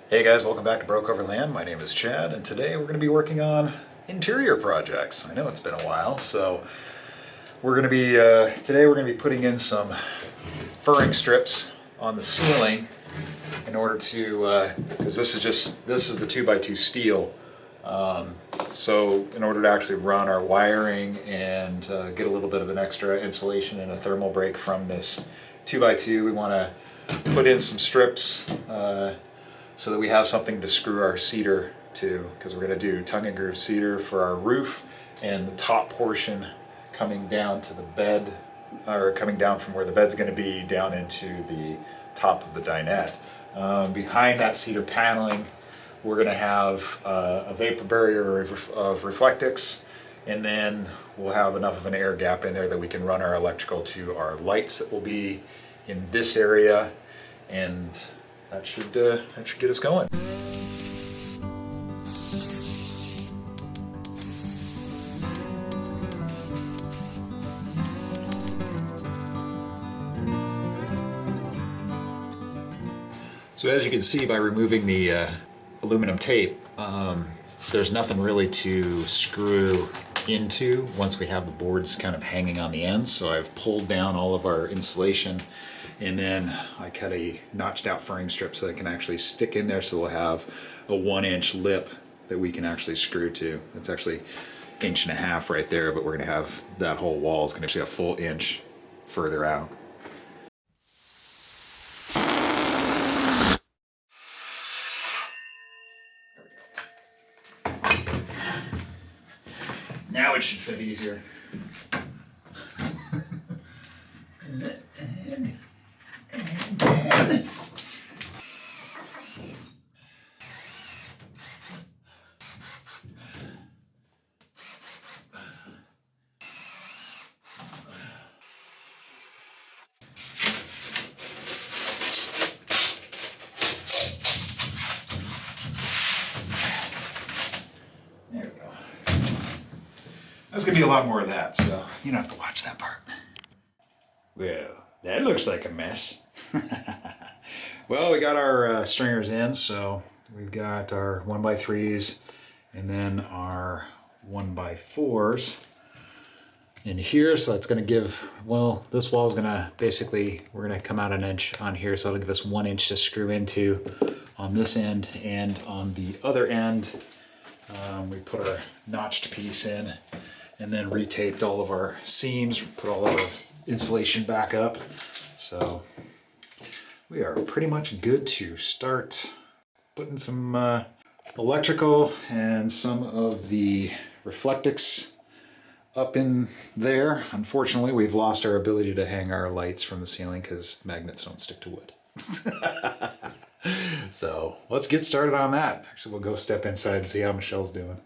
Hey guys, welcome back to OverLand. My name is Chad, and today we're going to be working on interior projects. I know it's been a while, so we're going to be today we're going to be putting in some furring strips on the ceiling in order to because this is the 2x2 steel. So in order to actually run our wiring and get a little bit of an extra insulation and a thermal break from this 2x2, we want to put in some strips. So that we have something to screw our cedar to, because we're going to do tongue and groove cedar for our roof and the top portion coming down to the bed, or coming down from where the bed's going to be down into the top of the dinette. Behind that cedar paneling, we're going to have a vapor barrier of Reflectix, and then we'll have enough of an air gap in there that we can run our electrical to our lights that will be in this area, and that should get us going. So as you can see by removing the aluminum tape, there's nothing really to screw into once we have the boards kind of hanging on the ends. So I've pulled down all of our insulation, and then I cut a notched out furring strip so that it can actually stick in there, so we'll have a 1-inch lip that we can actually screw to. It's actually 1.5 inches right there, but we're gonna have that whole wall is gonna be a full inch further out. Now it should fit easier. There we go. There's gonna be a lot more of that, so you don't have to watch that part. Well, that looks like a mess. Well, we got our stringers in, so we've got our 1x3s and then our 1x4s in here. So that's going to give, well, this wall is going to basically, we're going to come out 1 inch on here, so it'll give us 1 inch to screw into on this end, and on the other end we put our notched piece in and then retaped all of our seams, put all of our insulation back up. So we are pretty much good to start putting some electrical and some of the Reflectix up in there. Unfortunately, we've lost our ability to hang our lights from the ceiling because magnets don't stick to wood. So let's get started on that. Actually, we'll go step inside and see how Michelle's doing.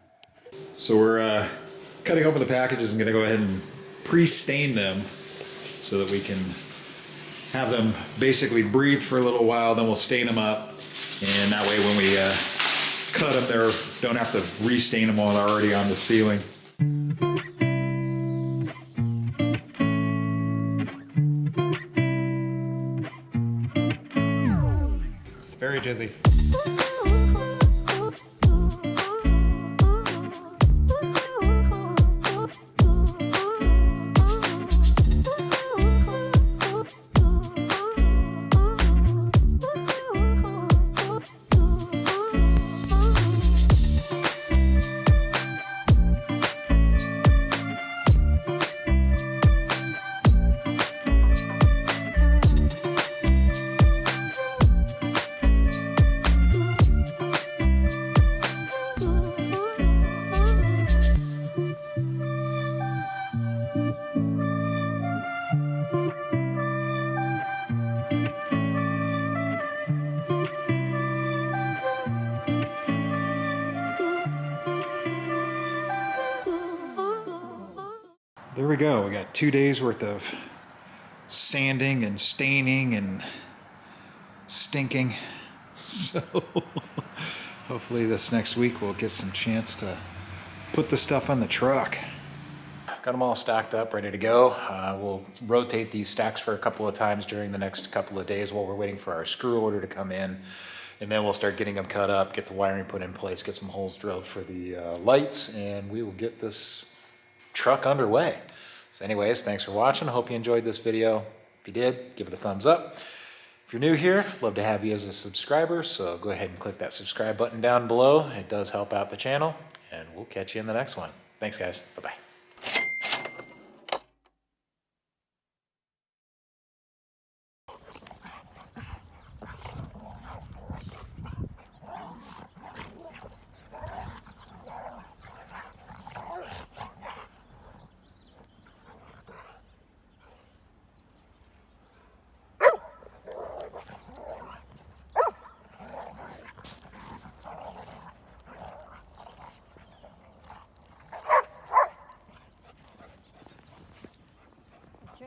So we're cutting open the packages and gonna go ahead and pre-stain them so that we can have them basically breathe for a little while, then we'll stain them up, and that way when we cut them, they don't have to re-stain them while they're already on the ceiling. It's very dizzy. There we go. We got 2 days worth of sanding and staining and stinking. So hopefully this next week we'll get some chance to put the stuff on the truck. Got them all stacked up, ready to go. We'll rotate these stacks for a couple of times during the next couple of days while we're waiting for our screw order to come in. And then we'll start getting them cut up, get the wiring put in place, get some holes drilled for the lights, and we will get this truck underway. So anyways, thanks for watching. Hope you enjoyed this video. If you did, give it a thumbs up. If you're new here, love to have you as a subscriber, so go ahead and click that subscribe button down below. It does help out the channel, and we'll catch you in the next one. Thanks, guys. Bye-bye.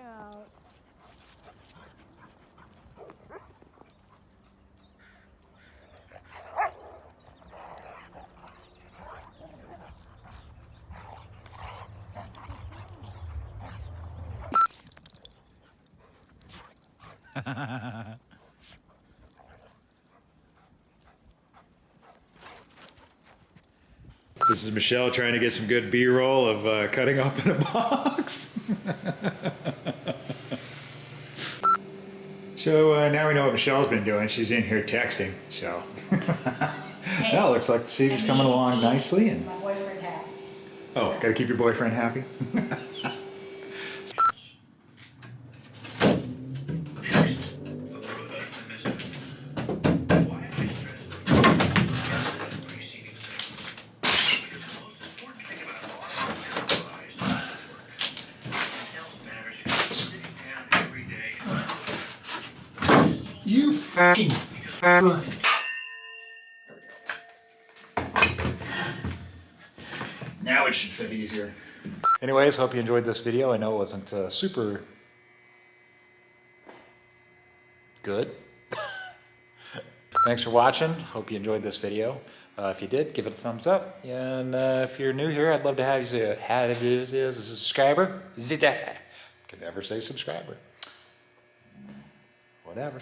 Out. This is Michelle trying to get some good B-roll of cutting open a box. So now we know what Michelle's been doing. She's in here texting, so. That looks like the cedar's coming along nicely. And My boyfriend happy. oh, gotta keep your boyfriend happy. You fucking. Now it should fit easier. Anyways, hope you enjoyed this video. I know it wasn't super good. Thanks for watching. Hope you enjoyed this video. If you did, give it a thumbs up. And if you're new here, I'd love to have you as a subscriber. Can never say subscriber. Whatever.